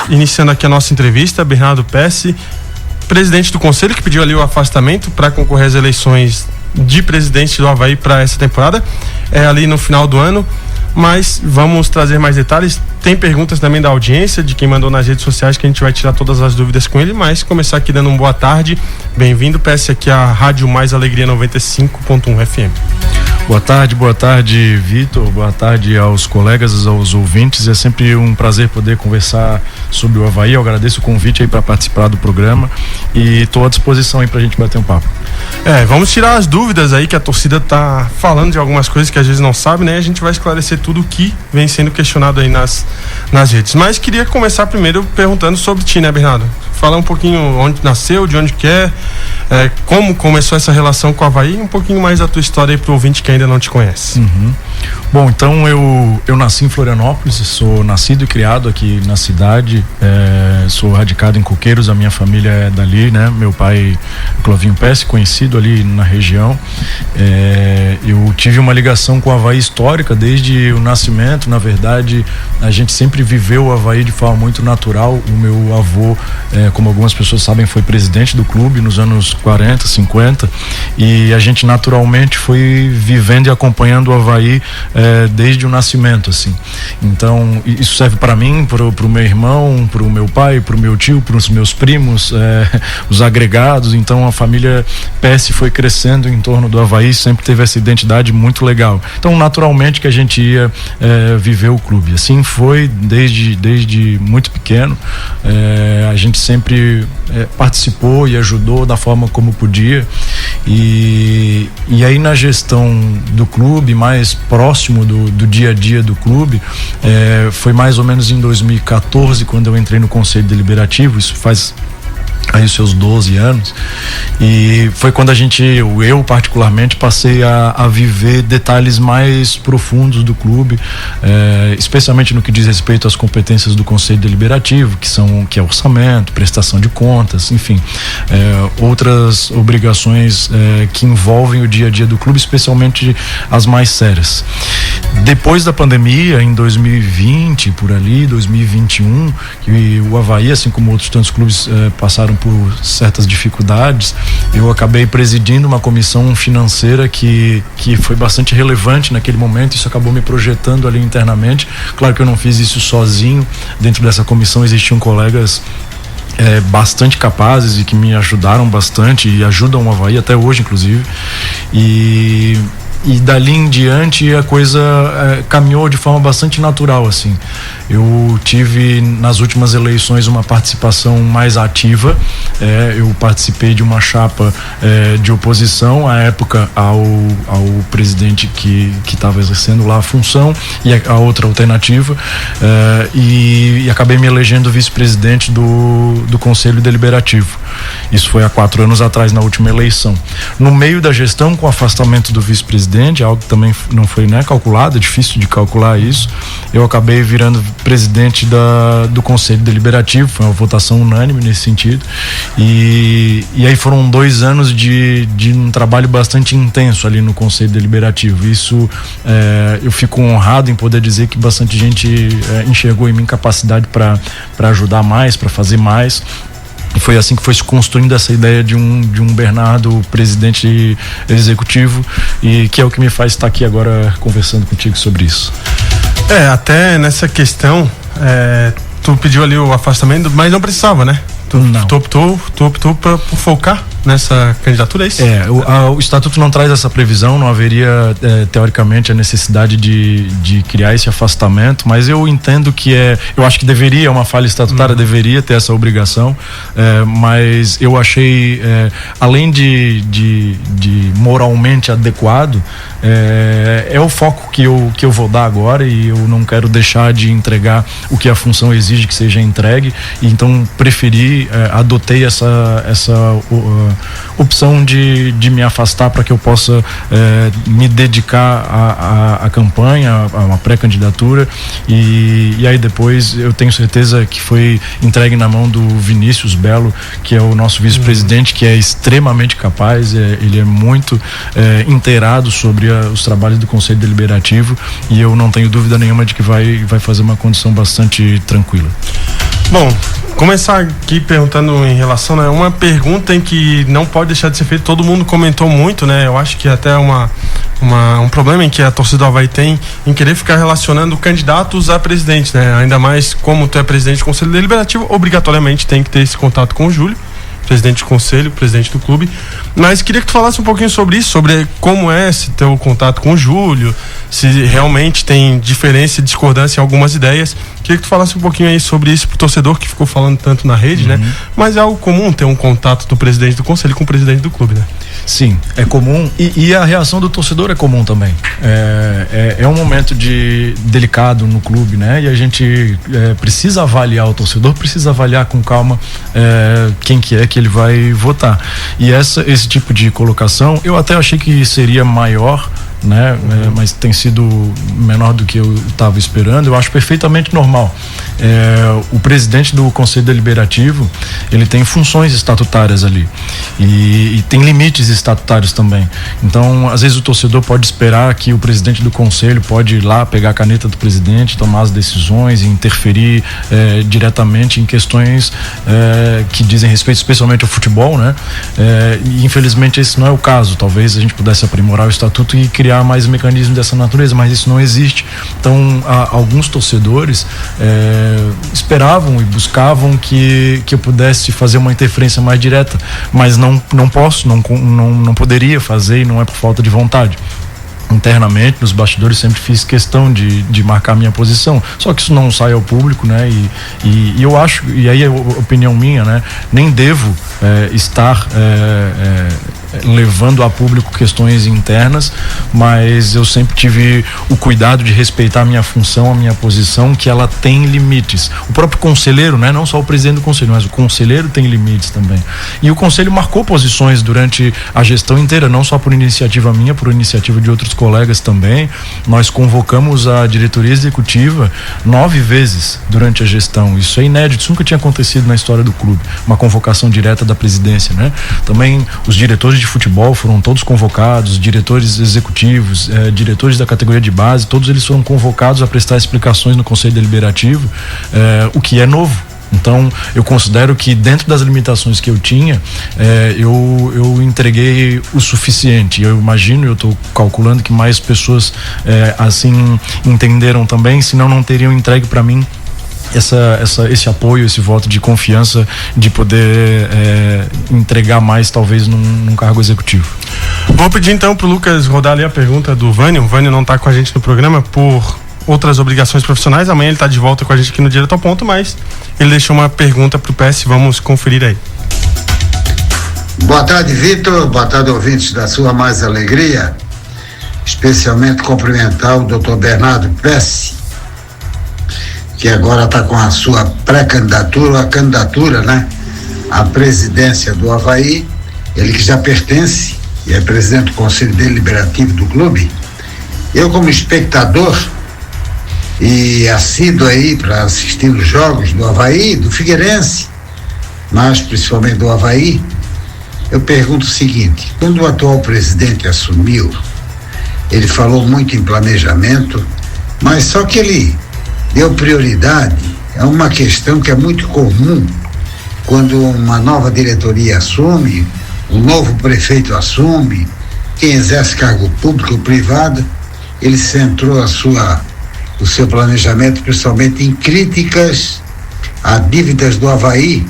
iniciando aqui a nossa entrevista, Bernardo Pesce, presidente do Conselho, que pediu ali o afastamento para concorrer às eleições de presidente do Avaí para essa temporada, ali no final do ano. Mas vamos trazer mais detalhes. Tem perguntas também da audiência, de quem mandou nas redes sociais, que a gente vai tirar todas as dúvidas com ele. Mas começar aqui dando boa tarde. Bem-vindo, PS, aqui à Rádio Mais Alegria 95.1 FM. Boa tarde, Vitor. Boa tarde aos colegas, aos ouvintes. É sempre um prazer poder conversar sobre o Avaí. Eu agradeço o convite aí para participar do programa e estou à disposição aí para a gente bater um papo. Vamos tirar as dúvidas aí, que a torcida tá falando de algumas coisas que às vezes não sabe, né? A gente vai esclarecer tudo o que vem sendo questionado aí nas redes. Mas queria começar primeiro perguntando sobre ti, né, Bernardo? Falar um pouquinho onde nasceu, de onde que como começou essa relação com o Avaí, um pouquinho mais da tua história aí pro ouvinte que ainda não te conhece. Bom, então eu nasci em Florianópolis, sou nascido e criado aqui na cidade, sou radicado em Coqueiros, a minha família é dali, né? Meu pai, Clovinho Pesce, conhecido ali na região. Eu tive uma ligação com o Avaí histórica desde o nascimento. Na verdade, a gente sempre viveu o Avaí de forma muito natural. O meu avô, como algumas pessoas sabem, foi presidente do clube nos anos 40, 50, e a gente naturalmente foi vivendo e acompanhando o Avaí desde o nascimento, assim. Então isso serve para mim, pro meu irmão, pro meu pai, pro meu tio, pros meus primos, os agregados. Então a família Pesce foi crescendo em torno do Avaí, sempre teve essa identidade muito legal. Então naturalmente que a gente ia viver o clube. Assim foi desde muito pequeno. A gente sempre participou e ajudou da forma como podia, e aí na gestão do clube, mais próximo do dia a dia do clube, foi mais ou menos em 2014 quando eu entrei no Conselho Deliberativo. Isso faz aí os seus 12 anos, e foi quando eu particularmente passei a viver detalhes mais profundos do clube, especialmente no que diz respeito às competências do Conselho Deliberativo, que é orçamento, prestação de contas, enfim, outras obrigações que envolvem o dia a dia do clube, especialmente as mais sérias. Depois da pandemia, em 2020, por ali, 2021, que o Avaí, assim como outros tantos clubes, passaram por certas dificuldades, eu acabei presidindo uma comissão financeira que foi bastante relevante naquele momento. Isso acabou me projetando ali internamente. Claro que eu não fiz isso sozinho. Dentro dessa comissão existiam colegas bastante capazes e que me ajudaram bastante e ajudam o Avaí até hoje, inclusive. E dali em diante a coisa caminhou de forma bastante natural, assim. Eu tive nas últimas eleições uma participação mais ativa. Eu participei de uma chapa de oposição à época ao presidente que estava exercendo lá a função, e a outra alternativa, e acabei me elegendo vice-presidente do Conselho Deliberativo. Isso foi há 4 anos atrás, na última eleição. No meio da gestão, com o afastamento do vice-presidente, algo que também não foi calculado, é difícil de calcular isso, eu acabei virando presidente do Conselho Deliberativo. Foi uma votação unânime nesse sentido, e aí foram 2 anos de um trabalho bastante intenso ali no Conselho Deliberativo. Isso, eu fico honrado em poder dizer que bastante gente enxergou em mim capacidade para ajudar mais, para fazer mais. E foi assim que foi se construindo essa ideia de um Bernardo presidente executivo, e que é o que me faz estar aqui agora conversando contigo sobre isso. Até nessa questão, tu pediu ali o afastamento, mas não precisava, né? Tu optou por focar nessa candidatura, é isso? O estatuto não traz essa previsão, não haveria teoricamente a necessidade de criar esse afastamento, mas eu entendo que eu acho que deveria, uma falha estatutária, deveria ter essa obrigação, mas eu achei, além de moralmente adequado, é o foco que eu vou dar agora, e eu não quero deixar de entregar o que a função exige que seja entregue, e então adotei essa opção de me afastar para que eu possa me dedicar à campanha, a uma pré-candidatura, e aí depois eu tenho certeza que foi entregue na mão do Vinícius Belo, que é o nosso vice-presidente, que é extremamente capaz, ele é muito inteirado sobre os trabalhos do Conselho Deliberativo, e eu não tenho dúvida nenhuma de que vai fazer uma condição bastante tranquila. Bom, começar aqui perguntando em relação, né, uma pergunta em que não pode deixar de ser feita, todo mundo comentou muito, né, eu acho que até um problema em que a torcida do Avaí tem em querer ficar relacionando candidatos a presidente, né, ainda mais como tu é presidente do Conselho Deliberativo, obrigatoriamente tem que ter esse contato com o Júlio, presidente do conselho, presidente do clube, mas queria que tu falasse um pouquinho sobre isso, sobre como é esse teu contato com o Júlio, se realmente tem diferença e discordância em algumas ideias. Queria que tu falasse um pouquinho aí sobre isso pro torcedor que ficou falando tanto na rede, né? Mas é algo comum ter um contato do presidente do conselho com o presidente do clube, né? Sim, é comum e a reação do torcedor é comum também. É um momento delicado no clube, né? E a gente precisa avaliar, o torcedor precisa avaliar com calma quem que é que ele vai votar. E esse tipo de colocação, eu até achei que seria maior, né? Mas tem sido menor do que eu estava esperando. Eu acho perfeitamente normal. O presidente do Conselho Deliberativo, ele tem funções estatutárias ali e tem limites estatutários também. Então, às vezes o torcedor pode esperar que o presidente do conselho pode ir lá pegar a caneta do presidente, tomar as decisões e interferir diretamente em questões que dizem respeito especialmente ao futebol, né? E infelizmente esse não é o caso. Talvez a gente pudesse aprimorar o estatuto e criar mais mecanismos dessa natureza, mas isso não existe. Então, alguns torcedores esperavam e buscavam que eu pudesse fazer uma interferência mais direta, mas não posso, não poderia fazer, e não é por falta de vontade. Internamente, nos bastidores, sempre fiz questão de marcar minha posição, só que isso não sai ao público, né? E eu acho, e aí é opinião minha, né? Nem devo estar levando a público questões internas, mas eu sempre tive o cuidado de respeitar a minha função, a minha posição, que ela tem limites. O próprio conselheiro, né? Não só o presidente do conselho, mas o conselheiro tem limites também. E o conselho marcou posições durante a gestão inteira, não só por iniciativa minha, por iniciativa de outros colegas também. Nós convocamos a diretoria executiva 9 vezes durante a gestão. Isso é inédito, isso nunca tinha acontecido na história do clube, uma convocação direta da presidência, né? Também os diretores de futebol foram todos convocados, diretores executivos, diretores da categoria de base, todos eles foram convocados a prestar explicações no Conselho Deliberativo, o que é novo. Então, eu considero que dentro das limitações que eu tinha, eu entreguei o suficiente. Eu imagino, eu estou calculando que mais pessoas assim entenderam também, senão não teriam entregue para mim esse apoio, esse voto de confiança de poder entregar mais, talvez, num cargo executivo. Vou pedir então pro Lucas rodar ali a pergunta do Vânio. O Vânio não está com a gente no programa por outras obrigações profissionais. Amanhã ele está de volta com a gente aqui no Direto ao Ponto, mas ele deixou uma pergunta pro PS, vamos conferir aí. Boa tarde, Vitor. Boa tarde, ouvintes da Sua Mais Alegria. Especialmente cumprimentar o Dr. Bernardo Pesce, que agora está com a sua pré-candidatura, a candidatura, né, à presidência do Avaí. Ele que já pertence e é presidente do Conselho Deliberativo do clube. Eu, como espectador e assíduo aí para assistir os jogos do Avaí, do Figueirense, mas principalmente do Avaí, eu pergunto o seguinte: quando o atual presidente assumiu, ele falou muito em planejamento, mas só que ele deu prioridade a uma questão que é muito comum quando uma nova diretoria assume, um novo prefeito assume, quem exerce cargo público ou privado, ele centrou o seu planejamento principalmente em críticas a dívidas do Avaí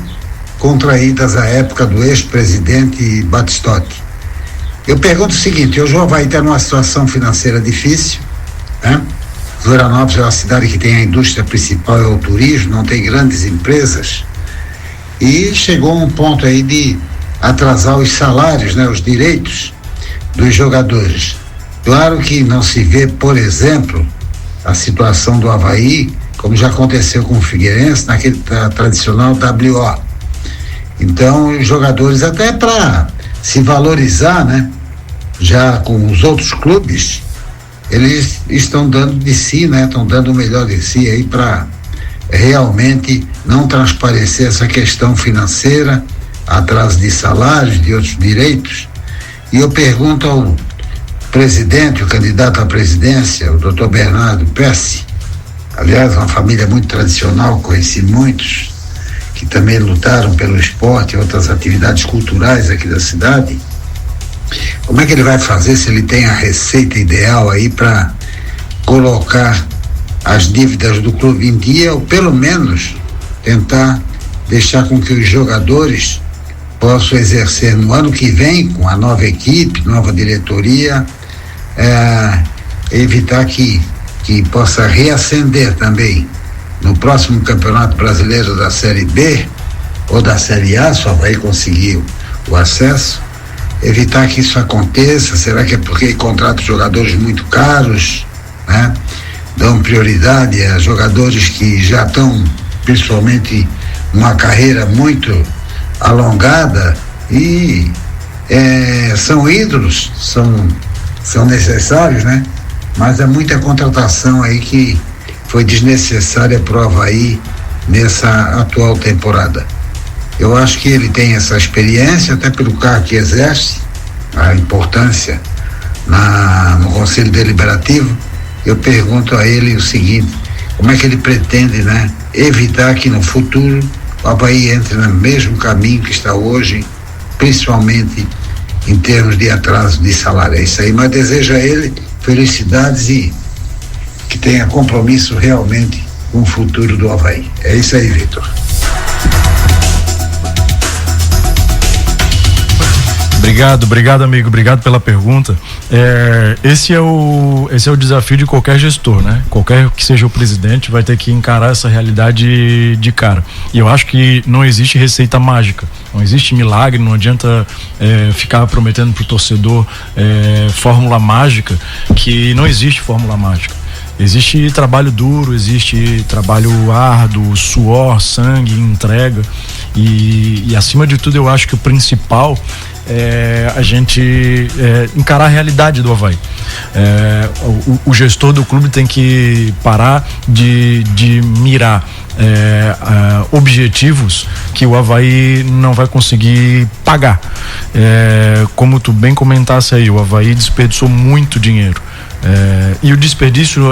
contraídas à época do ex-presidente Batistotti. Eu pergunto o seguinte: hoje o Avaí está numa situação financeira difícil, né? Florianópolis é uma cidade que tem a indústria principal, é o turismo, não tem grandes empresas, e chegou a um ponto aí de atrasar os salários, né, os direitos dos jogadores. Claro que não se vê, por exemplo, a situação do Avaí, como já aconteceu com o Figueirense, naquele tradicional WO. Então, os jogadores, até para se valorizar, né, já com os outros clubes, eles estão dando de si, né? Estão dando o melhor de si aí para realmente não transparecer essa questão financeira, atraso de salários, de outros direitos. E eu pergunto ao presidente, o candidato à presidência, o Dr. Bernardo Pesce, aliás, uma família muito tradicional, conheci muitos que também lutaram pelo esporte e outras atividades culturais aqui da cidade, como é que ele vai fazer se ele tem a receita ideal aí para colocar as dívidas do clube em dia, ou pelo menos tentar deixar com que os jogadores possam exercer no ano que vem, com a nova equipe, nova diretoria, evitar que possa reacender também no próximo Campeonato Brasileiro da Série B ou da Série A, só vai conseguir o acesso, evitar que isso aconteça. Será que é porque contratam jogadores muito caros, né? Dão prioridade a jogadores que já estão, principalmente, uma carreira muito alongada e são ídolos, são necessários, né? Mas há muita contratação aí que foi desnecessária para o Avaí nessa atual temporada. Eu acho que ele tem essa experiência, até pelo cargo que exerce, a importância no Conselho Deliberativo. Eu pergunto a ele o seguinte: como é que ele pretende, né, evitar que no futuro o Avaí entre no mesmo caminho que está hoje, principalmente em termos de atraso de salário? É isso aí, mas desejo a ele felicidades e que tenha compromisso realmente com o futuro do Avaí. É isso aí, Vitor. Obrigado, amigo. Obrigado pela pergunta. Esse é o desafio de qualquer gestor, né? Qualquer que seja o presidente vai ter que encarar essa realidade de cara. E eu acho que não existe receita mágica, não existe milagre, não adianta ficar prometendo pro torcedor fórmula mágica, que não existe fórmula mágica. Existe trabalho duro, existe trabalho árduo, suor, sangue, entrega e acima de tudo eu acho que o principal é a gente encarar a realidade do Avaí. O gestor do clube tem que parar de mirar objetivos que o Avaí não vai conseguir pagar. Como tu bem comentasse aí, o Avaí desperdiçou muito dinheiro. E o desperdício,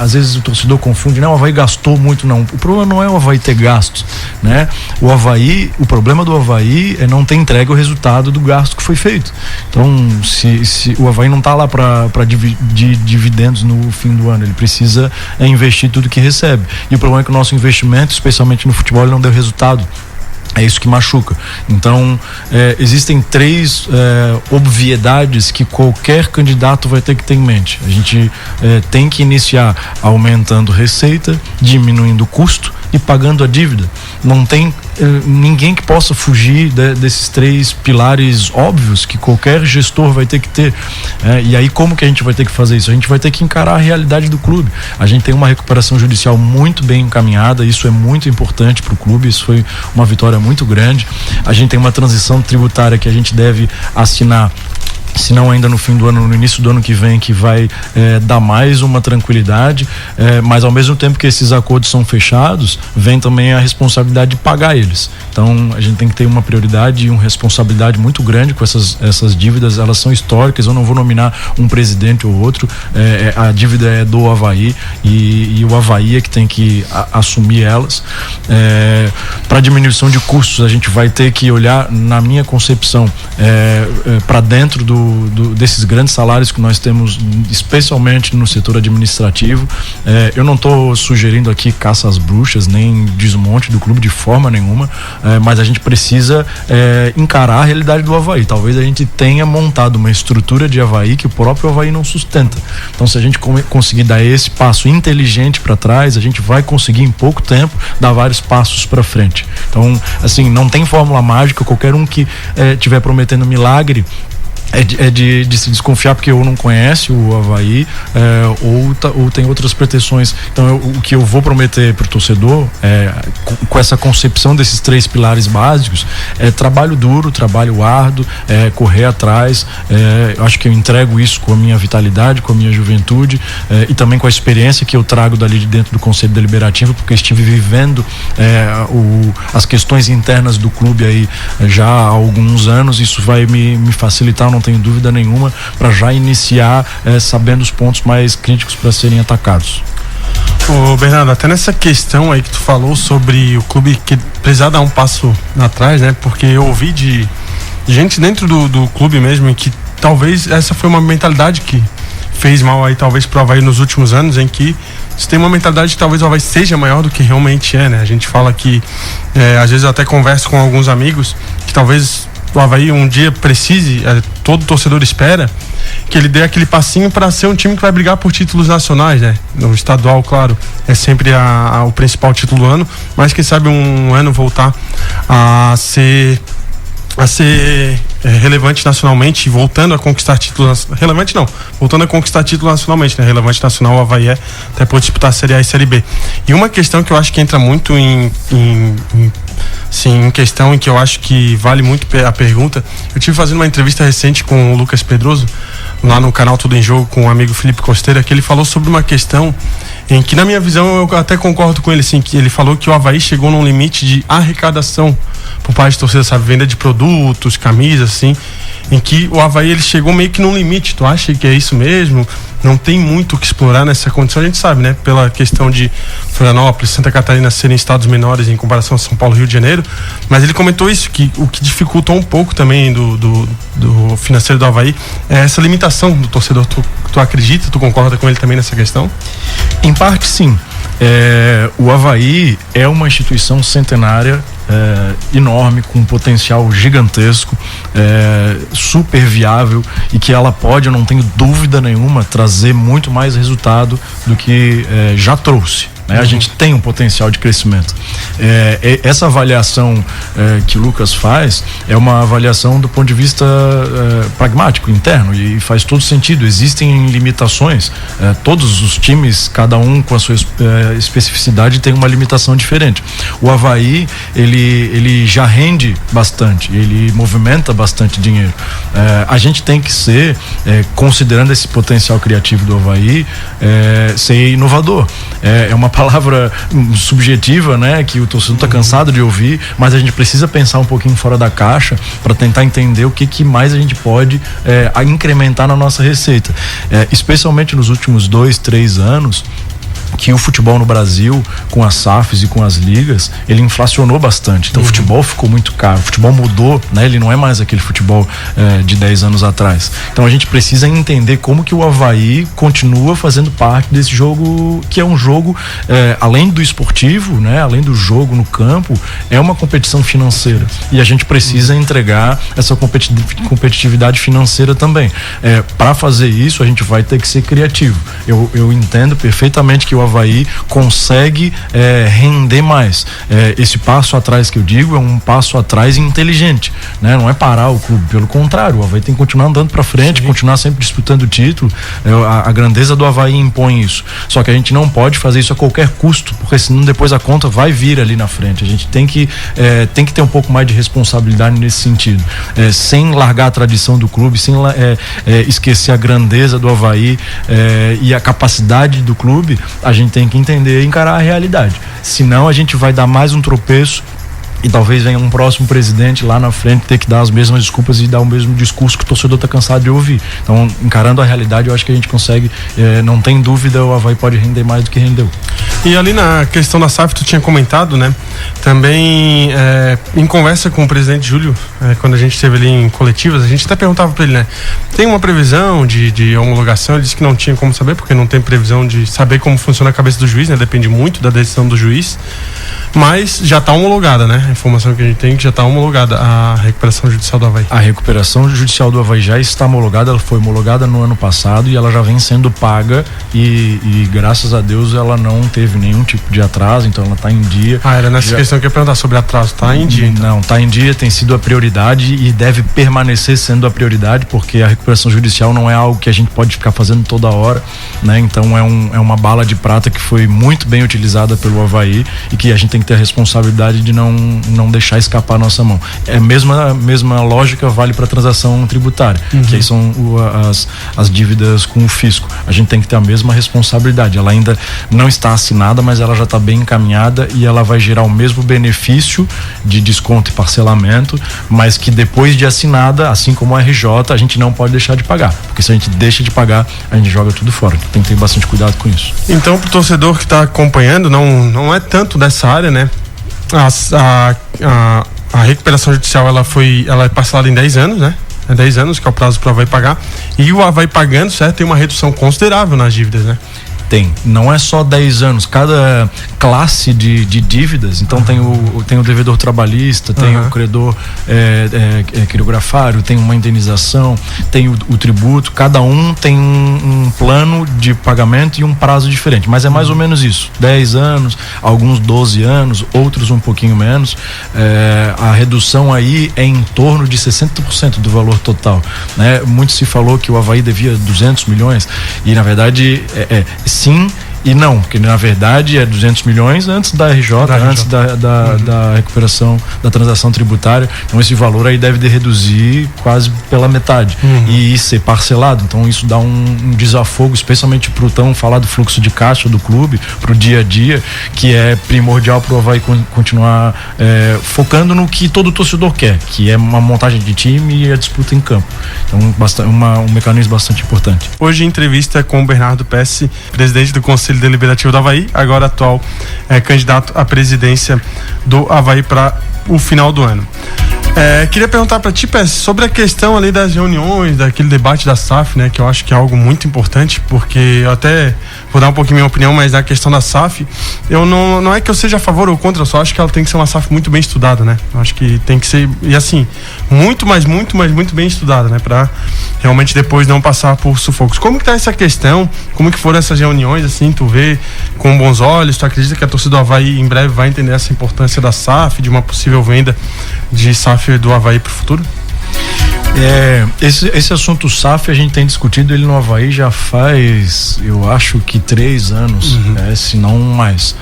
às vezes o torcedor confunde, não, o Avaí gastou muito, não. O problema não é o Avaí ter gastos, né? O problema do Avaí é não ter entregue o resultado do gasto que foi feito. Então, se o Avaí não está lá para dividir dividendos no fim do ano, ele precisa investir tudo que recebe. E o problema é que o nosso investimento, especialmente no futebol, ele não deu resultado. É isso que machuca. Então, existem 3 obviedades que qualquer candidato vai ter que ter em mente. A gente tem que iniciar aumentando receita, diminuindo o custo e pagando a dívida. Não tem ninguém que possa fugir desses 3 pilares óbvios que qualquer gestor vai ter que ter. E aí como que a gente vai ter que fazer isso? A gente vai ter que encarar a realidade do clube. A gente tem uma recuperação judicial muito bem encaminhada, isso é muito importante para o clube, isso foi uma vitória muito grande. A gente tem uma transição tributária que a gente deve assinar, se não ainda no fim do ano, no início do ano que vem, que vai dar mais uma tranquilidade, mas ao mesmo tempo que esses acordos são fechados, vem também a responsabilidade de pagar eles. Então a gente tem que ter uma prioridade e uma responsabilidade muito grande com essas dívidas. Elas são históricas, eu não vou nominar um presidente ou outro, a dívida é do Avaí e o Avaí é que tem que assumir elas. Para diminuição de custos, a gente vai ter que olhar, na minha concepção, para dentro desses grandes salários que nós temos, especialmente no setor administrativo. Eu não estou sugerindo aqui caça às bruxas, nem desmonte do clube de forma nenhuma, mas a gente precisa encarar a realidade do Avaí. Talvez a gente tenha montado uma estrutura de Avaí que o próprio Avaí não sustenta. Então, se a gente conseguir dar esse passo inteligente para trás, a gente vai conseguir em pouco tempo dar vários passos para frente. Então, assim, não tem fórmula mágica. Qualquer um que estiver prometendo milagre de se desconfiar, porque ou não conhece o Avaí, ou tem outras pretensões. Então o que eu vou prometer para o torcedor com essa concepção desses 3 pilares básicos é trabalho duro, trabalho árduo, correr atrás. Eu acho que eu entrego isso com a minha vitalidade, com a minha juventude, e também com a experiência que eu trago dali de dentro do Conselho Deliberativo, porque estive vivendo as questões internas do clube aí já há alguns anos. Isso vai me facilitar, não tenho dúvida nenhuma, para já iniciar sabendo os pontos mais críticos para serem atacados. Ô Bernardo, até nessa questão aí que tu falou sobre o clube que precisar dar um passo atrás, né? Porque eu ouvi de gente dentro do clube mesmo que talvez essa foi uma mentalidade que fez mal aí talvez pro Avaí nos últimos anos, em que você tem uma mentalidade que talvez o Avaí seja maior do que realmente é, né? A gente fala que às vezes eu até converso com alguns amigos que talvez o Avaí um dia precise, todo torcedor espera que ele dê aquele passinho para ser um time que vai brigar por títulos nacionais, né? No estadual, claro, é sempre o principal título do ano, mas quem sabe um ano voltar a ser relevante nacionalmente, voltando a conquistar títulos. Relevante não, voltando a conquistar títulos nacionalmente, né? Relevante nacional, o Avaí até pode disputar a Série A e Série B. E uma questão que eu acho que entra muito em questão, e que eu acho que vale muito a pergunta, eu tive fazendo uma entrevista recente com o Lucas Pedroso lá no canal Tudo em Jogo, com o amigo Felipe Costeira, que ele falou sobre uma questão em que, na minha visão, eu até concordo com ele, assim, que ele falou que o Avaí chegou num limite de arrecadação por parte de torcida, sabe, venda de produtos, camisas, assim, em que o Avaí ele chegou meio que num limite. Tu acha que é isso mesmo? Não tem muito o que explorar nessa condição, a gente sabe, né? Pela questão de Florianópolis, Santa Catarina serem estados menores em comparação a São Paulo e Rio de Janeiro, mas ele comentou isso, que o que dificultou um pouco também do financeiro do Avaí é essa limitação do torcedor. Tu acredita, tu concorda com ele também nessa questão? Em parte, sim. O Avaí é uma instituição centenária, enorme, com um potencial gigantesco, super viável, e que ela pode, eu não tenho dúvida nenhuma, trazer muito mais resultado do que já trouxe. A gente tem um potencial de crescimento. Essa avaliação que o Lucas faz é uma avaliação do ponto de vista pragmático, interno, e faz todo sentido. Existem limitações, todos os times, cada um com a sua especificidade, tem uma limitação diferente. O Avaí, ele já rende bastante, ele movimenta bastante dinheiro. A gente tem que ser, considerando esse potencial criativo do Avaí, ser inovador. É uma palavra subjetiva, né, que o torcedor está cansado de ouvir, mas a gente precisa pensar um pouquinho fora da caixa para tentar entender o que mais a gente pode incrementar na nossa receita, especialmente nos últimos 2-3 anos, que o futebol no Brasil, com as SAFs e com as ligas, ele inflacionou bastante. Então o futebol ficou muito caro, o futebol mudou, né? Ele não é mais aquele futebol de 10 anos atrás. Então a gente precisa entender como que o Avaí continua fazendo parte desse jogo, que é um jogo, além do esportivo, né? Além do jogo no campo, é uma competição financeira, e a gente precisa entregar essa competitividade financeira também. Para fazer isso, a gente vai ter que ser criativo. Eu entendo perfeitamente que o Avaí consegue render mais. Esse passo atrás que eu digo é um passo atrás inteligente, né? Não é parar o clube, pelo contrário, o Avaí tem que continuar andando para frente, continuar sempre disputando o título. A grandeza do Avaí impõe isso. Só que a gente não pode fazer isso a qualquer custo, porque senão depois a conta vai vir ali na frente. A gente tem que ter um pouco mais de responsabilidade nesse sentido, sem largar a tradição do clube, sem esquecer a grandeza do Avaí e a capacidade do clube. A gente tem que entender e encarar a realidade. Senão a gente vai dar mais um tropeço, e talvez venha um próximo presidente lá na frente ter que dar as mesmas desculpas e dar o mesmo discurso que o torcedor está cansado de ouvir. Então, encarando a realidade, eu acho que a gente consegue, não tem dúvida, o Avaí pode render mais do que rendeu. E ali na questão da SAF, tu tinha comentado, né? Também em conversa com o presidente Júlio, quando a gente esteve ali em coletivas, a gente até perguntava para ele, né? Tem uma previsão de homologação? Ele disse que não tinha como saber, porque não tem previsão de saber como funciona a cabeça do juiz, né? Depende muito da decisão do juiz. Mas já está homologada, né? A informação que a gente tem é que já está homologada a recuperação judicial do Avaí. A recuperação judicial do Avaí já está homologada, ela foi homologada no ano passado e ela já vem sendo paga e graças a Deus ela não teve nenhum tipo de atraso, então ela está em dia. Era nessa questão que eu ia perguntar sobre atraso, está em dia? Então. Não, está em dia, tem sido a prioridade e deve permanecer sendo a prioridade, porque a recuperação judicial não é algo que a gente pode ficar fazendo toda hora, né? Então é uma bala de prata que foi muito bem utilizada pelo Avaí e que a gente tem que ter a responsabilidade de não deixar escapar a nossa mão. A mesma lógica vale para a transação tributária, que aí são as dívidas com o fisco. A gente tem que ter a mesma responsabilidade. Ela ainda não está assinada, mas ela já está bem encaminhada e ela vai gerar o mesmo benefício de desconto e parcelamento, mas que depois de assinada, assim como a RJ, a gente não pode deixar de pagar, porque se a gente deixa de pagar, a gente joga tudo fora. Então tem que ter bastante cuidado com isso. Então, pro torcedor que está acompanhando, não é tanto dessa área, né? A recuperação judicial ela é parcelada em 10 anos, né? É 10 anos que é o prazo para o Avaí pagar. E o Avaí pagando, certo, tem uma redução considerável nas dívidas, né? Tem, não é só 10 anos, cada classe de dívidas, então tem o devedor trabalhista, tem o credor quirografário, tem uma indenização, tem o tributo, cada um tem um plano de pagamento e um prazo diferente, mas é mais ou menos isso, 10 anos, alguns 12 anos, outros um pouquinho menos. A redução aí é em torno de 60% do valor total, né? Muito se falou que o Avaí devia 200 milhões e na verdade sim e não, porque na verdade é 200 milhões antes da RJ, antes da recuperação da transação tributária. Então esse valor aí deve reduzir quase pela metade e ser parcelado. Então isso dá um desafogo, especialmente pro tão falado fluxo de caixa do clube, pro dia a dia, que é primordial pro Avaí continuar focando no que todo torcedor quer, que é uma montagem de time e a disputa em campo. Então um mecanismo bastante importante. Hoje entrevista com o Bernardo Pesce, presidente do Conselho Deliberativo do Avaí, agora atual candidato à presidência do Avaí para o final do ano. Queria perguntar para ti, Pesce, sobre a questão ali das reuniões, daquele debate da SAF, né, que eu acho que é algo muito importante, porque eu até vou dar um pouquinho minha opinião, mas na questão da SAF, eu não é que eu seja a favor ou contra, eu só acho que ela tem que ser uma SAF muito bem estudada, né? Eu acho que tem que ser, e assim, muito bem estudada, né, para realmente depois não passar por sufocos. Como que tá essa questão? Como que foram essas reuniões, assim, tu vê com bons olhos? Tu acredita que a torcida do Avaí em breve vai entender essa importância da SAF, de uma possível venda de SAF do Avaí para o futuro? Esse assunto SAF a gente tem discutido ele no Avaí já faz, eu acho que 3 anos, se não mais,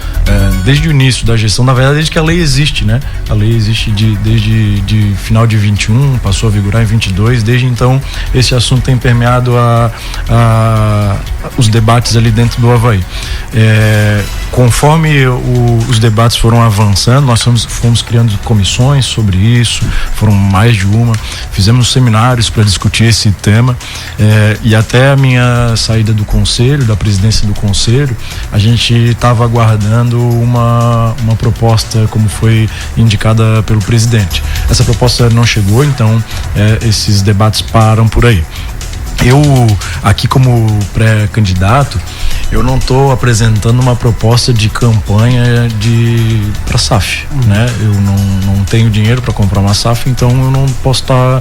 desde o início da gestão, na verdade desde que a lei existe, né? A lei existe desde final de 21, passou a vigorar em 22, desde então esse assunto tem permeado os debates ali dentro do Avaí. Conforme os debates foram avançando, nós fomos criando comissões sobre isso, foram mais de uma, fizemos seminários para discutir esse tema, e até a minha saída do conselho, da presidência do conselho, a gente estava aguardando uma proposta como foi indicada pelo presidente. Essa proposta não chegou, então esses debates param por aí. Eu, aqui como pré-candidato, eu não estou apresentando uma proposta de campanha para SAF, né? Eu não tenho dinheiro para comprar uma SAF, então eu não posso estar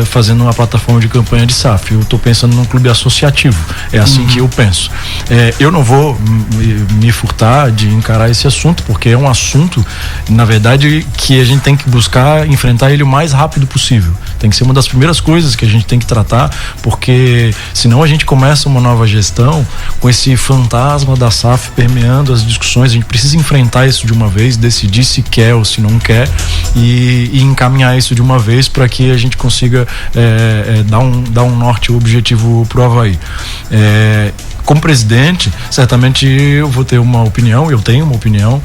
fazendo uma plataforma de campanha de SAF. Eu estou pensando num clube associativo, é assim que eu penso. Eu não vou me furtar de encarar esse assunto, porque é um assunto, na verdade, que a gente tem que buscar enfrentar ele o mais rápido possível. Tem que ser uma das primeiras coisas que a gente tem que tratar, porque senão a gente começa uma nova gestão com esse fantasma da SAF permeando as discussões. A gente precisa enfrentar isso de uma vez, decidir se quer ou se não quer e encaminhar isso de uma vez para que a gente consiga dar um norte objetivo pro Avaí. Como presidente, certamente eu vou ter uma opinião, eu tenho uma opinião,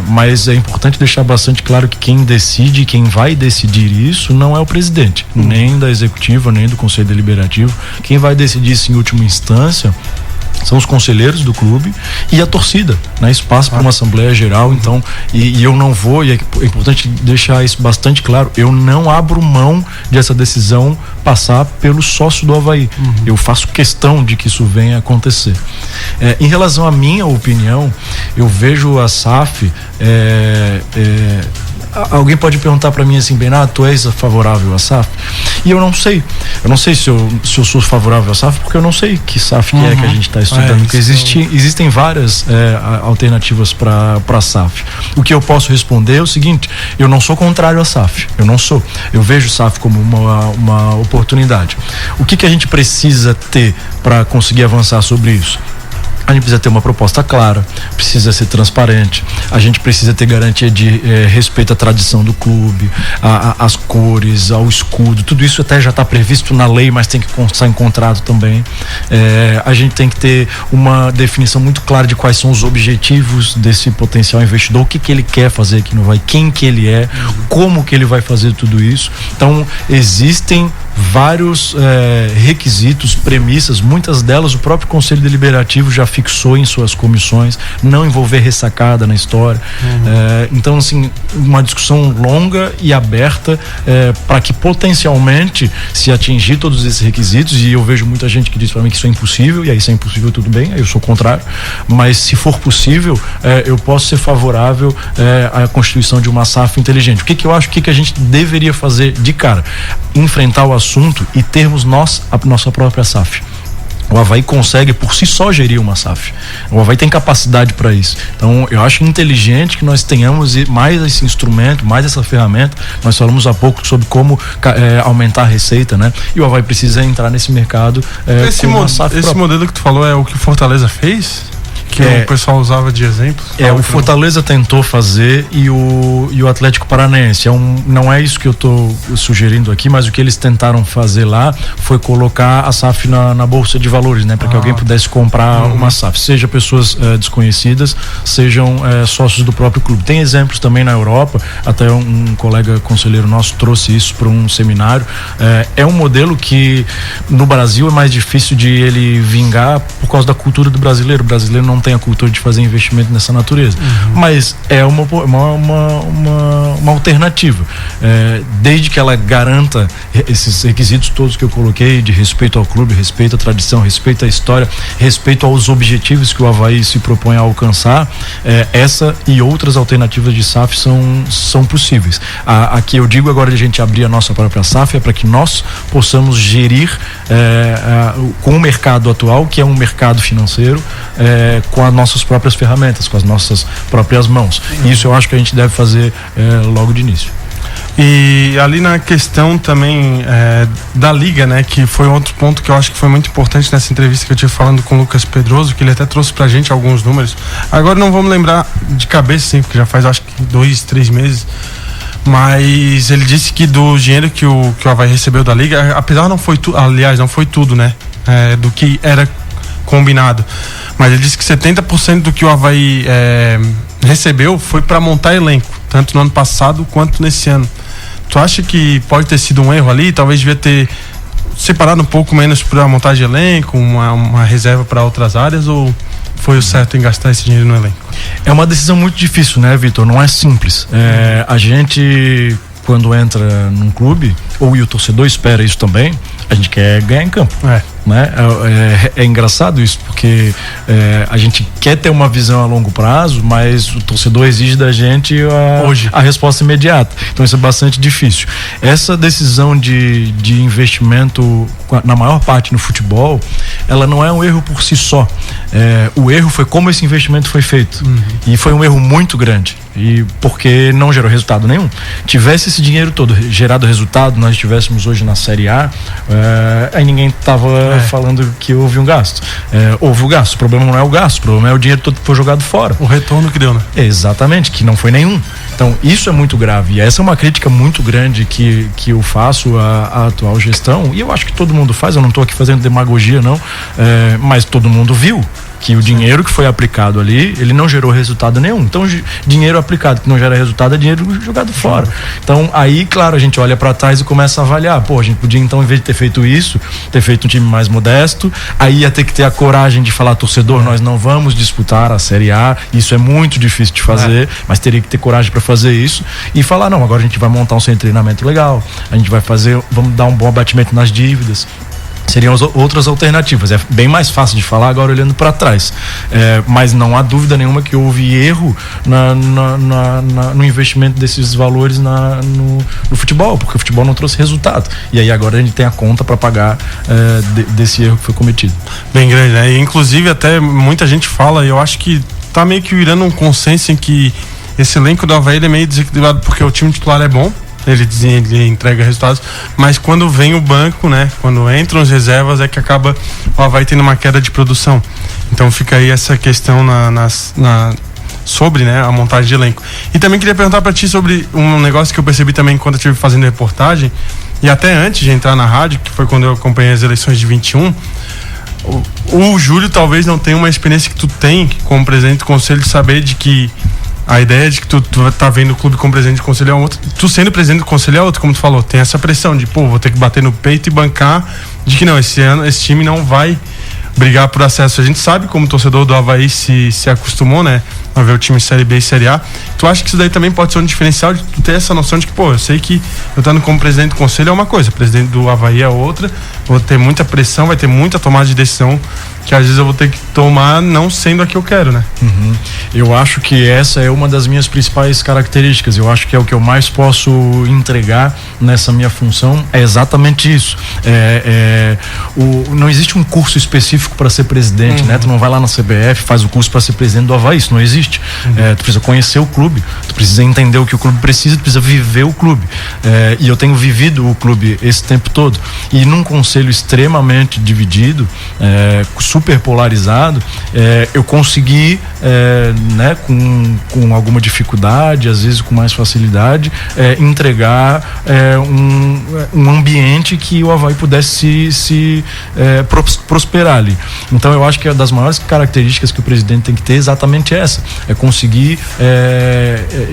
mas é importante deixar bastante claro que quem decide, quem vai decidir isso não é o presidente, nem da executiva, nem do Conselho Deliberativo. Quem vai decidir isso em última instância são os conselheiros do clube e a torcida, né? Espaço para uma assembleia geral. Então, e eu não vou, e é importante deixar isso bastante claro, eu não abro mão dessa decisão passar pelo sócio do Avaí. Eu faço questão de que isso venha a acontecer. Em relação à minha opinião, eu vejo a SAF, alguém pode perguntar para mim assim, Bernardo, tu és favorável à SAF? E eu não sei se eu sou favorável à SAF, porque eu não sei que SAF que é que a gente está estudando, porque existem várias alternativas para a SAF. O que eu posso responder é o seguinte: eu não sou contrário à SAF, eu vejo SAF como uma oportunidade. O que a gente precisa ter para conseguir avançar sobre isso? A gente precisa ter uma proposta clara, precisa ser transparente, a gente precisa ter garantia de respeito à tradição do clube, às cores, ao escudo, tudo isso até já está previsto na lei, mas tem que constar em contrato também. A gente tem que ter uma definição muito clara de quais são os objetivos desse potencial investidor, o que ele quer fazer aqui no Avaí, quem que ele é, como que ele vai fazer tudo isso. Então existem vários requisitos, premissas, muitas delas o próprio Conselho Deliberativo já fixou em suas comissões, não envolver ressacada na história. Então, assim, uma discussão longa e aberta para que potencialmente, se atingir todos esses requisitos, e eu vejo muita gente que diz para mim que isso é impossível, e aí se é impossível tudo bem, aí eu sou contrário, mas se for possível, eu posso ser favorável à constituição de uma SAF inteligente. O que eu acho que a gente deveria fazer de cara? Enfrentar o assunto e termos a nossa própria SAF. O Avaí consegue por si só gerir uma SAF. O Avaí tem capacidade para isso. Então eu acho inteligente que nós tenhamos mais esse instrumento, mais essa ferramenta. Nós falamos há pouco sobre como aumentar a receita, né? E o Avaí precisa entrar nesse mercado com uma SAF própria. Esse modelo que tu falou é o que o Fortaleza fez? Que o pessoal usava de exemplo? O Fortaleza tentou fazer e o Atlético Paranaense. Não é isso que eu estou sugerindo aqui, mas o que eles tentaram fazer lá foi colocar a SAF na Bolsa de Valores, né? Para que alguém pudesse comprar uma SAF. Seja pessoas desconhecidas, sejam sócios do próprio clube. Tem exemplos também na Europa, até um colega conselheiro nosso trouxe isso para um seminário. É um modelo que no Brasil é mais difícil de ele vingar por causa da cultura do brasileiro. O brasileiro não tem a cultura de fazer investimento nessa natureza, mas é uma alternativa, desde que ela garanta esses requisitos todos que eu coloquei, de respeito ao clube, respeito à tradição, respeito à história, respeito aos objetivos que o Avaí se propõe a alcançar. Essa e outras alternativas de SAF são possíveis. A que eu digo agora de a gente abrir a nossa própria SAF é para que nós possamos gerir com o mercado atual, que é um mercado financeiro, com as nossas próprias ferramentas, com as nossas próprias mãos. Isso eu acho que a gente deve fazer logo de início. E ali na questão também da Liga, né, que foi outro ponto que eu acho que foi muito importante nessa entrevista que eu tive falando com o Lucas Pedroso, que ele até trouxe pra gente alguns números. Agora não vamos lembrar de cabeça, sim, porque já faz acho que 2-3 meses, mas ele disse que do dinheiro que o Avaí recebeu da Liga, apesar não foi tudo, aliás, não foi tudo, né, do que era combinado, mas ele disse que 70% do que o Avaí recebeu foi para montar elenco, tanto no ano passado quanto nesse ano. Tu acha que pode ter sido um erro ali? Talvez devia ter separado um pouco menos para montagem de elenco, uma reserva para outras áreas, ou foi o certo em gastar esse dinheiro no elenco? É uma decisão muito difícil, né, Vitor? Não é simples. A gente, quando entra num clube, ou o torcedor espera isso também, a gente quer ganhar em campo. Né? É engraçado isso, porque a gente quer ter uma visão a longo prazo, mas o torcedor exige da gente a resposta imediata. Então isso é bastante difícil. Essa decisão de investimento, na maior parte no futebol, ela não é um erro por si só. O erro foi como esse investimento foi feito. E foi um erro muito grande. E porque não gerou resultado nenhum. Tivesse esse dinheiro todo gerado resultado, nós estivéssemos hoje na Série A, aí ninguém estava falando que houve um gasto. Houve o gasto, o problema não é o gasto, o problema é o dinheiro todo que foi jogado fora. O retorno que deu, né? Exatamente, que não foi nenhum. Então isso é muito grave, e essa é uma crítica muito grande que eu faço à atual gestão, e eu acho que todo mundo faz, eu não estou aqui fazendo demagogia não, mas todo mundo viu que o dinheiro que foi aplicado ali, ele não gerou resultado nenhum. Então, dinheiro aplicado que não gera resultado é dinheiro jogado fora. Então, aí, claro, a gente olha para trás e começa a avaliar. A gente podia, então, em vez de ter feito isso, ter feito um time mais modesto, aí ia ter que ter a coragem de falar, torcedor, nós não vamos disputar a Série A, isso é muito difícil de fazer, mas teria que ter coragem para fazer isso e falar, não, agora a gente vai montar um centro de treinamento legal, a gente vai vamos dar um bom abatimento nas dívidas. Seriam outras alternativas. É bem mais fácil de falar agora olhando para trás. Mas não há dúvida nenhuma que houve erro no investimento desses valores no futebol, porque o futebol não trouxe resultado. E aí agora a gente tem a conta para pagar desse erro que foi cometido. Bem grande, né? E, inclusive até muita gente fala, e eu acho que tá meio que virando um consenso em que esse elenco do Avaí é meio desequilibrado, porque o time titular é bom, ele entrega resultados, mas quando vem o banco, né, quando entram as reservas, é que acaba o Avaí tendo uma queda de produção. Então fica aí essa questão sobre, né, a montagem de elenco. E também queria perguntar para ti sobre um negócio que eu percebi também quando eu estive fazendo reportagem, e até antes de entrar na rádio, que foi quando eu acompanhei as eleições de 21, o Júlio talvez não tenha uma experiência que tu tem como presidente do conselho, de saber de que a ideia de que tu tá vendo o clube como presidente do conselho é outra, tu sendo presidente do conselho é outra, como tu falou, tem essa pressão de, vou ter que bater no peito e bancar de que não, esse ano esse time não vai brigar por acesso. A gente sabe como o torcedor do Avaí se acostumou, né, a ver o time Série B e Série A. Tu acha que isso daí também pode ser um diferencial de tu ter essa noção de que, eu sei que eu estando como presidente do conselho é uma coisa, presidente do Avaí é outra, vou ter muita pressão, vai ter muita tomada de decisão que às vezes eu vou ter que tomar não sendo a que eu quero, né? Eu acho que essa é uma das minhas principais características. Eu acho que é o que eu mais posso entregar nessa minha função, é exatamente isso. Não existe um curso específico para ser presidente, né? Tu não vai lá na CBF, faz o curso para ser presidente do Avaí, isso não existe. Tu precisa conhecer o clube, tu precisa entender o que o clube precisa, tu precisa viver o clube. E eu tenho vivido o clube esse tempo todo. E num conselho extremamente dividido, super polarizado, eu consegui, né, com alguma dificuldade, às vezes com mais facilidade, entregar um ambiente que o Avaí pudesse se prosperar ali. Então eu acho que é das maiores características que o presidente tem que ter exatamente essa, é conseguir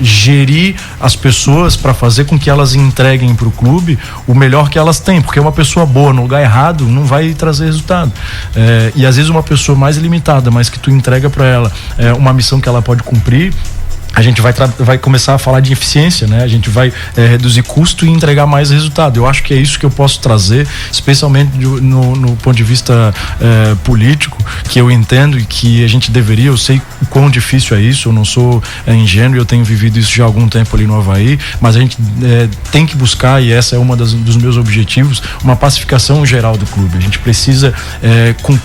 gerir as pessoas para fazer com que elas entreguem para o clube o melhor que elas têm, porque uma pessoa boa no lugar errado não vai trazer resultado. E às vezes uma pessoa mais limitada, mas que tu entrega para ela uma missão que ela pode cumprir, a gente vai começar a falar de eficiência, né? A gente vai reduzir custo e entregar mais resultado. Eu acho que é isso que eu posso trazer, especialmente no ponto de vista político, que eu entendo e que a gente deveria. Eu sei o quão difícil é isso, eu não sou ingênuo, eu tenho vivido isso já há algum tempo ali no Avaí, mas a gente tem que buscar, e essa é uma dos meus objetivos, uma pacificação geral do clube. A gente precisa,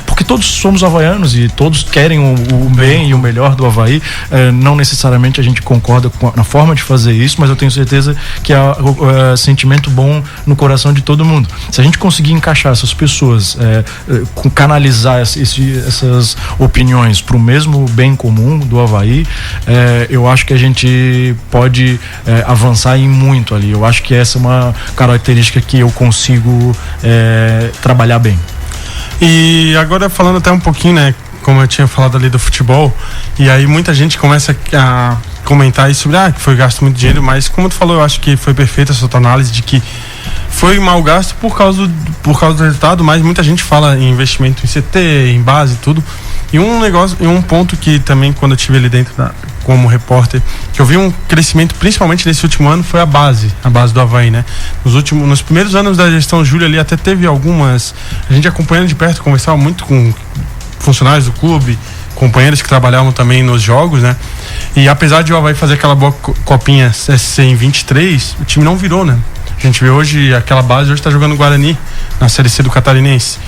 porque todos somos havaianos e todos querem o bem e o melhor do Avaí, não necessariamente a gente concorda na forma de fazer isso, mas eu tenho certeza que há sentimento bom no coração de todo mundo. Se a gente conseguir encaixar essas pessoas, canalizar essas opiniões para o mesmo bem comum do Avaí, eu acho que a gente pode avançar em muito ali. Eu acho que essa é uma característica que eu consigo trabalhar bem. E agora falando até um pouquinho, né, como eu tinha falado ali do futebol, e aí muita gente começa a comentar aí sobre que foi gasto muito dinheiro, mas como tu falou, eu acho que foi perfeita essa tua análise de que foi mal gasto por causa do resultado, mas muita gente fala em investimento em CT, em base e tudo. E um ponto que também, quando eu estive ali dentro como repórter, que eu vi um crescimento, principalmente nesse último ano, foi a base do Avaí, né? Nos primeiros anos da gestão Júlio ali até teve algumas, a gente acompanhando de perto, conversava muito com funcionários do clube, companheiros que trabalhavam também nos jogos, né? E apesar de o Avaí fazer aquela boa copinha SC em 23, o time não virou, né? A gente vê hoje, aquela base hoje está jogando Guarani na Série C do Catarinense.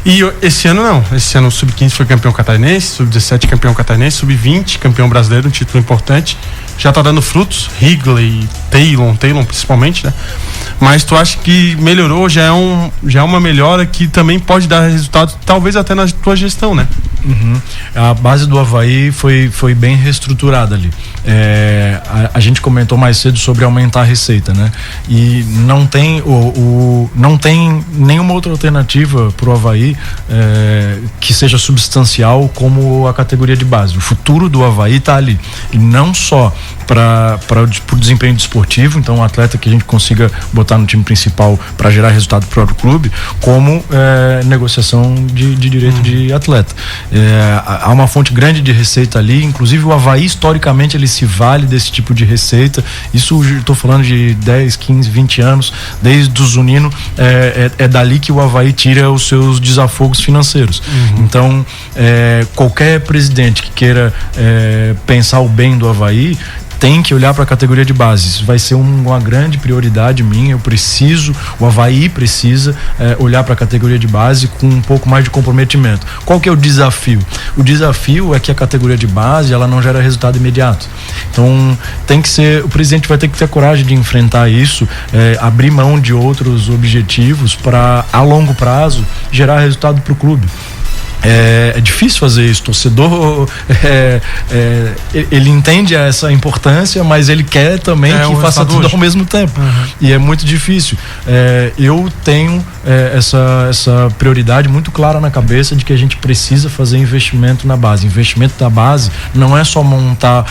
E esse ano não, esse ano o Sub-15 foi campeão catarinense, Sub-17 campeão catarinense, Sub-20 campeão brasileiro, um título importante, já tá dando frutos, Higley, Taylor principalmente, né? Mas tu acha que melhorou, já é uma melhora que também pode dar resultado, talvez até na tua gestão, né? A base do Avaí foi bem reestruturada ali. A gente comentou mais cedo sobre aumentar a receita, né? E não tem não tem nenhuma outra alternativa para o Avaí que seja substancial como a categoria de base. O futuro do Avaí está ali, e não só para o desempenho desportivo, então um atleta que a gente consiga botar no time principal para gerar resultado para o próprio clube, como negociação de direito de atleta. Há uma fonte grande de receita ali, inclusive o Avaí historicamente ele se vale desse tipo de receita. Isso estou falando de 10, 15, 20 anos, desde o Zunino, é dali que o Avaí tira os seus desafogos financeiros. Então qualquer presidente que queira pensar o bem do Avaí tem que olhar para a categoria de base. Isso vai ser uma grande prioridade minha. O Avaí precisa olhar para a categoria de base com um pouco mais de comprometimento. Qual que é o desafio? O desafio é que a categoria de base ela não gera resultado imediato. Então o presidente vai ter que ter coragem de enfrentar isso, abrir mão de outros objetivos para a longo prazo gerar resultado para o clube. É difícil fazer isso. O torcedor ele entende essa importância, mas ele quer também que faça tudo ao mesmo tempo. E é muito difícil. Eu tenho essa prioridade muito clara na cabeça de que a gente precisa fazer investimento na base. Investimento da base não é só montar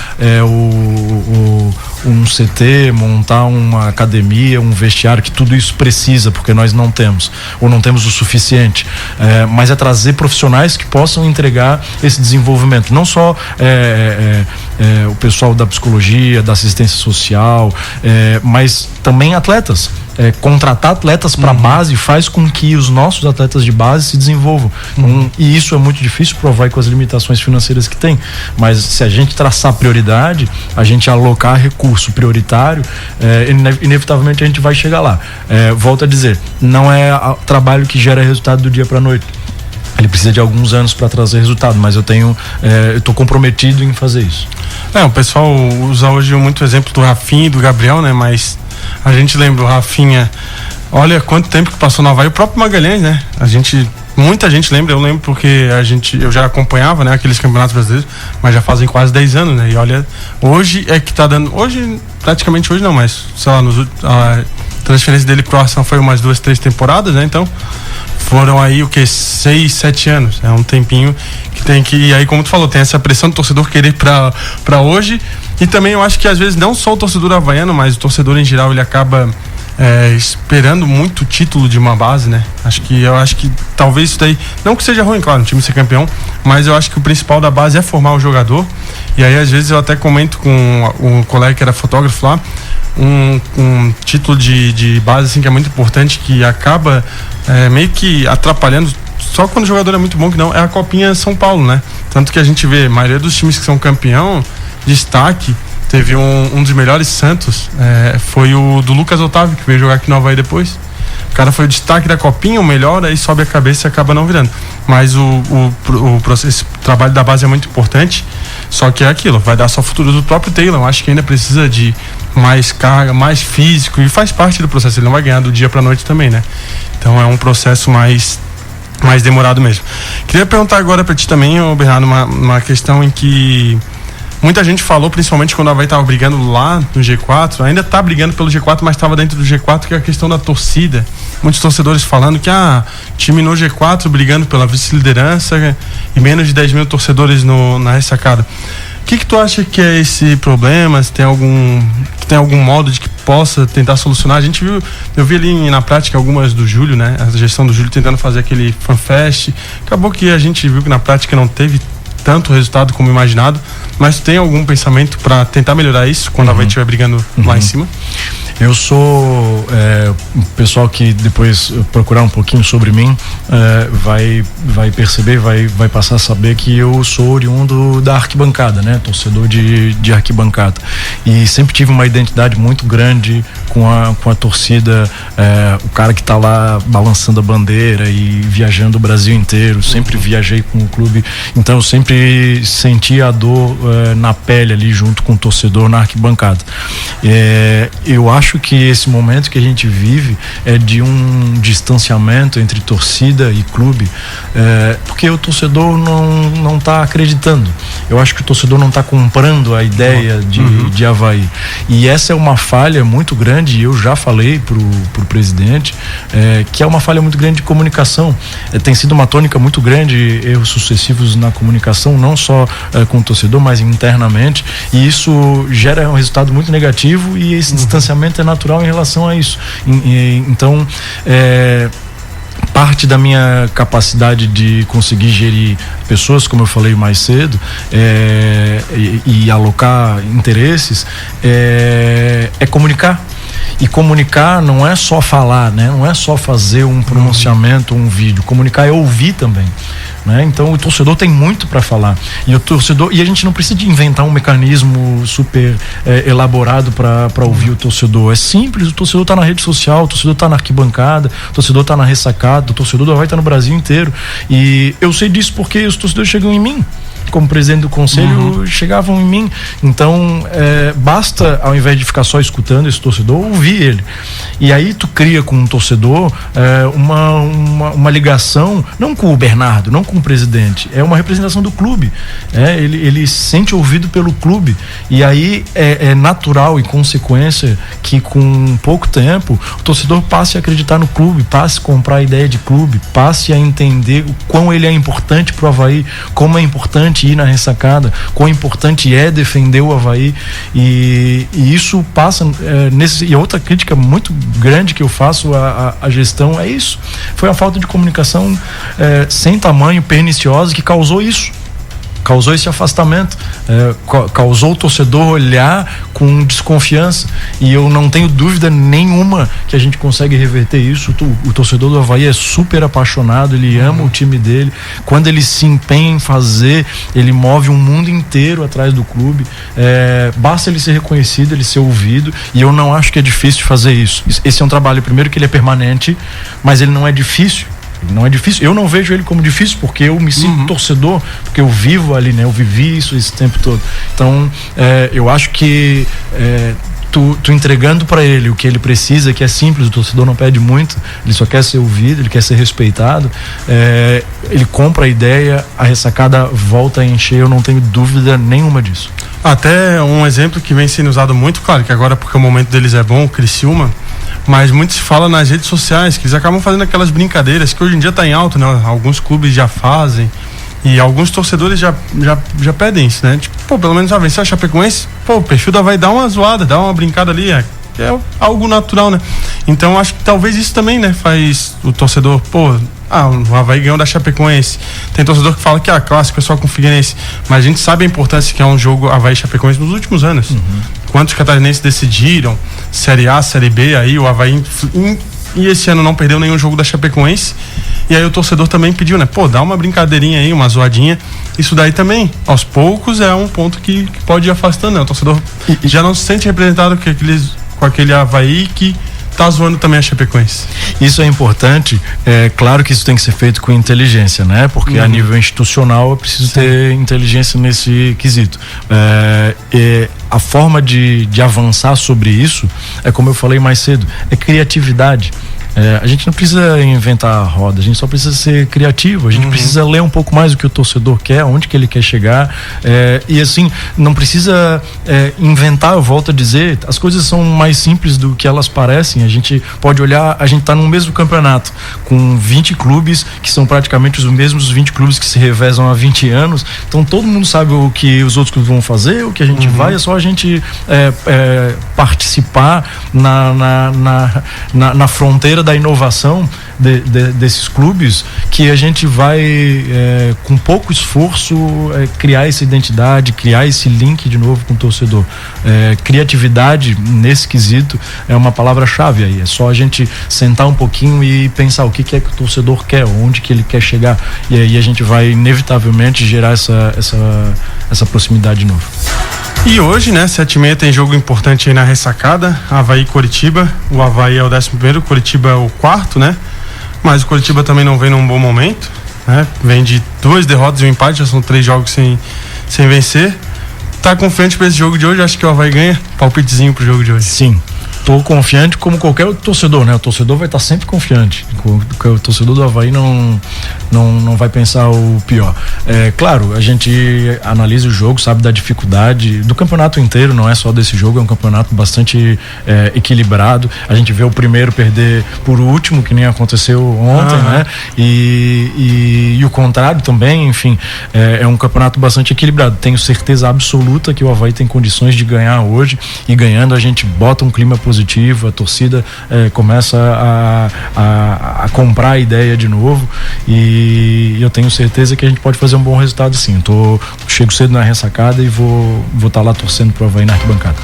um CT, montar uma academia, um vestiário, que tudo isso precisa, porque nós não temos, ou não temos o suficiente, mas é trazer profissionais que possam entregar esse desenvolvimento, não só o pessoal da psicologia, da assistência social, mas também atletas. Contratar atletas para base faz com que os nossos atletas de base se desenvolvam. E isso é muito difícil provar com as limitações financeiras que tem, mas se a gente traçar prioridade, a gente alocar recurso prioritário, inevitavelmente a gente vai chegar lá. Volto a dizer, não é trabalho que gera resultado do dia para a noite. Ele precisa de alguns anos para trazer resultado, mas eu estou comprometido em fazer isso. O pessoal usa hoje muito o exemplo do Rafinha e do Gabriel, né? Mas a gente lembra o Rafinha, olha quanto tempo que passou no Avaí, o próprio Magalhães, né? Muita gente lembra, eu lembro porque eu já acompanhava, né, aqueles campeonatos brasileiros, mas já fazem quase 10 anos, né? E olha, hoje é que tá dando, praticamente hoje não, mas sei lá, a transferência dele pro Arsenal foi umas 2, 3 temporadas, né? Então foram aí 6, 7 anos, é um tempinho que tem que, e aí como tu falou, tem essa pressão do torcedor querer pra hoje, e também eu acho que às vezes não só o torcedor havaiano, mas o torcedor em geral, ele acaba esperando muito o título de uma base, né? Eu acho que talvez isso daí, não que seja ruim, claro, o time ser campeão, mas eu acho que o principal da base é formar o jogador. E aí às vezes eu até comento com um colega que era fotógrafo lá, um título de base assim, que é muito importante, que acaba meio que atrapalhando só quando o jogador é muito bom, que não é a Copinha São Paulo, né? Tanto que a gente vê a maioria dos times que são campeão, destaque. Teve um dos melhores Santos, foi o do Lucas Otávio, que veio jogar aqui no Avaí depois. O cara foi o destaque da Copinha, o melhor, aí sobe a cabeça e acaba não virando. Mas esse trabalho da base é muito importante, só que é aquilo, vai dar só futuro do próprio Taylor. Eu acho que ainda precisa de mais carga, mais físico, e faz parte do processo, ele não vai ganhar do dia pra noite também, né? Então é um processo mais demorado mesmo. Queria perguntar agora pra ti também, Bernardo, uma questão em que muita gente falou, principalmente quando a Avaí estava brigando lá no G4, ainda está brigando pelo G4, mas estava dentro do G4, que é a questão da torcida. Muitos torcedores falando que time no G4 brigando pela vice-liderança e menos de 10 mil torcedores na ressacada. O que tu acha que é esse problema? Se tem algum modo de que possa tentar solucionar? Eu vi ali na prática algumas do Júlio, né? A gestão do Júlio tentando fazer aquele fanfest. Acabou que a gente viu que na prática não teve tanto resultado como imaginado, mas tem algum pensamento para tentar melhorar isso quando a Avaí estiver brigando lá em cima? Eu sou o pessoal que depois procurar um pouquinho sobre mim vai perceber, vai passar a saber que eu sou oriundo da arquibancada, né? Torcedor de arquibancada, e sempre tive uma identidade muito grande com a torcida, o cara que tá lá balançando a bandeira e viajando o Brasil inteiro. Sempre viajei com o clube, então eu sempre senti a dor na pele ali junto com o torcedor na arquibancada. Eu acho que esse momento que a gente vive é de um distanciamento entre torcida e clube, porque o torcedor não está acreditando. Eu acho que o torcedor não está comprando a ideia de Avaí, e essa é uma falha muito grande. E eu já falei pro presidente que é uma falha muito grande de comunicação. Tem sido uma tônica muito grande, erros sucessivos na comunicação, não só com o torcedor, mas internamente, e isso gera um resultado muito negativo, e esse distanciamento é natural em relação a isso. Então, parte da minha capacidade de conseguir gerir pessoas, como eu falei mais cedo, e alocar interesses, é comunicar. E comunicar não é só falar, né? Não é só fazer um pronunciamento, um vídeo. Comunicar é ouvir também, né? Então o torcedor tem muito para falar, e a gente não precisa de inventar um mecanismo super elaborado para ouvir o torcedor. É simples, o torcedor está na rede social, o torcedor está na arquibancada, o torcedor está na ressacada, o torcedor vai estar no Brasil inteiro, e eu sei disso porque os torcedores chegam em mim. Como presidente do conselho, chegavam em mim. Então, basta, ao invés de ficar só escutando esse torcedor, ouvir ele. E aí tu cria com um torcedor uma ligação, não com o Bernardo, não com o presidente, é uma representação do clube. Ele se sente ouvido pelo clube. E aí é natural e consequência que com pouco tempo o torcedor passe a acreditar no clube, passe a comprar a ideia de clube, passe a entender o quão ele é importante pro Avaí, como é importante ir na ressacada, quão importante é defender o Avaí. E isso passa e outra crítica muito grande que eu faço à gestão é isso. Foi a falta de comunicação sem tamanho, perniciosa, que causou isso. Causou esse afastamento, causou o torcedor olhar com desconfiança, e eu não tenho dúvida nenhuma que a gente consegue reverter isso. O torcedor do Avaí é super apaixonado, ele ama o time dele, quando ele se empenha em fazer, ele move um mundo inteiro atrás do clube, basta ele ser reconhecido, ele ser ouvido, e eu não acho que é difícil fazer isso. Esse é um trabalho, primeiro, que ele é permanente, mas ele não é difícil. Não é difícil, eu não vejo ele como difícil, porque eu me sinto torcedor, porque eu vivo ali, né? Eu vivi isso esse tempo todo. Então, eu acho que tu entregando para ele o que ele precisa, que é simples, o torcedor não pede muito, ele só quer ser ouvido, ele quer ser respeitado, ele compra a ideia, a ressacada volta a encher, eu não tenho dúvida nenhuma disso. Até um exemplo que vem sendo usado muito, claro que agora porque o momento deles é bom, o Criciúma, mas muito se fala nas redes sociais, que eles acabam fazendo aquelas brincadeiras que hoje em dia tá em alta, né? Alguns clubes já fazem, e alguns torcedores já pedem isso, né? Tipo, pelo menos vencer a Chapecoense, o perfil da Avaí dá uma zoada, dá uma brincada ali, é algo natural, né? Então acho que talvez isso também, né, faz o torcedor, o Avaí ganhou da Chapecoense. Tem torcedor que fala que clássico é só com o Figueirense, mas a gente sabe a importância que é um jogo Avaí e Chapecoense nos últimos anos. Quantos catarinenses decidiram Série A, Série B, aí o Avaí e esse ano não perdeu nenhum jogo da Chapecoense, e aí o torcedor também pediu, né, dá uma brincadeirinha aí, uma zoadinha. Isso daí também, aos poucos, é um ponto que pode ir afastando, né? O torcedor já não se sente representado com aquele Avaí que tá zoando também a Chapecoense. Isso é importante, claro que isso tem que ser feito com inteligência, né? Porque a nível institucional é preciso ter inteligência nesse quesito. A forma de avançar sobre isso é, como eu falei mais cedo, é criatividade. A gente não precisa inventar a roda, a gente só precisa ser criativo, a gente precisa ler um pouco mais o que o torcedor quer, onde que ele quer chegar, e assim, não precisa inventar. Eu volto a dizer, as coisas são mais simples do que elas parecem. A gente pode olhar, a gente está no mesmo campeonato, com 20 clubes, que são praticamente os mesmos 20 clubes que se revezam há 20 anos, então todo mundo sabe o que os outros clubes vão fazer, o que a gente vai, é só a gente participar na fronteira da inovação desses clubes, que a gente vai com pouco esforço criar essa identidade, criar esse link de novo com o torcedor. Criatividade nesse quesito é uma palavra-chave aí. É só a gente sentar um pouquinho e pensar o que é que o torcedor quer, onde que ele quer chegar, e aí a gente vai inevitavelmente gerar essa proximidade de novo. E hoje, né, 7h30 tem jogo importante aí na ressacada, Avaí e Coritiba. O Avaí é o 11º, o Coritiba é o 4º, né? Mas o Coritiba também não vem num bom momento, né? Vem de 2 derrotas e um empate, já são 3 jogos sem vencer. Tá confiante para esse jogo de hoje? Acho que o Avaí ganha. Palpitezinho pro jogo de hoje. Sim. Tô confiante, como qualquer outro torcedor, né? O torcedor vai estar sempre confiante. O torcedor do Avaí não vai pensar o pior. Claro, a gente analisa o jogo, sabe da dificuldade do campeonato inteiro, não é só desse jogo, é um campeonato bastante equilibrado. A gente vê o primeiro perder por último, que nem aconteceu ontem, né? E o contrário também, enfim, é um campeonato bastante equilibrado. Tenho certeza absoluta que o Avaí tem condições de ganhar hoje, e ganhando a gente bota um clima positivo, a torcida começa a comprar a ideia de novo, e eu tenho certeza que a gente pode fazer um bom resultado sim. Chego cedo na ressacada e vou estar lá torcendo pro Avaí na arquibancada.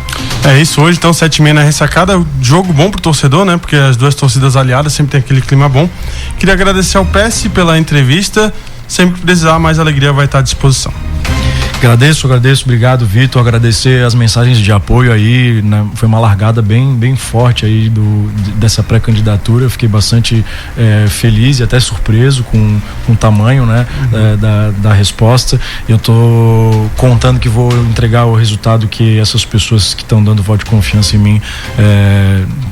É isso, hoje então 7h30 na ressacada, jogo bom pro torcedor, né? Porque as duas torcidas aliadas sempre tem aquele clima bom. Queria agradecer ao Pesce pela entrevista, sempre que precisar, mais alegria vai estar à disposição. Agradeço, obrigado, Vitor. Agradecer as mensagens de apoio aí, né? Foi uma largada bem forte aí dessa pré-candidatura. Eu fiquei bastante feliz e até surpreso com o tamanho, né, da resposta. Eu tô contando que vou entregar o resultado que essas pessoas que estão dando voto de confiança em mim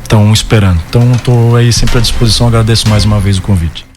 estão esperando. Então tô aí sempre à disposição. Agradeço mais uma vez o convite.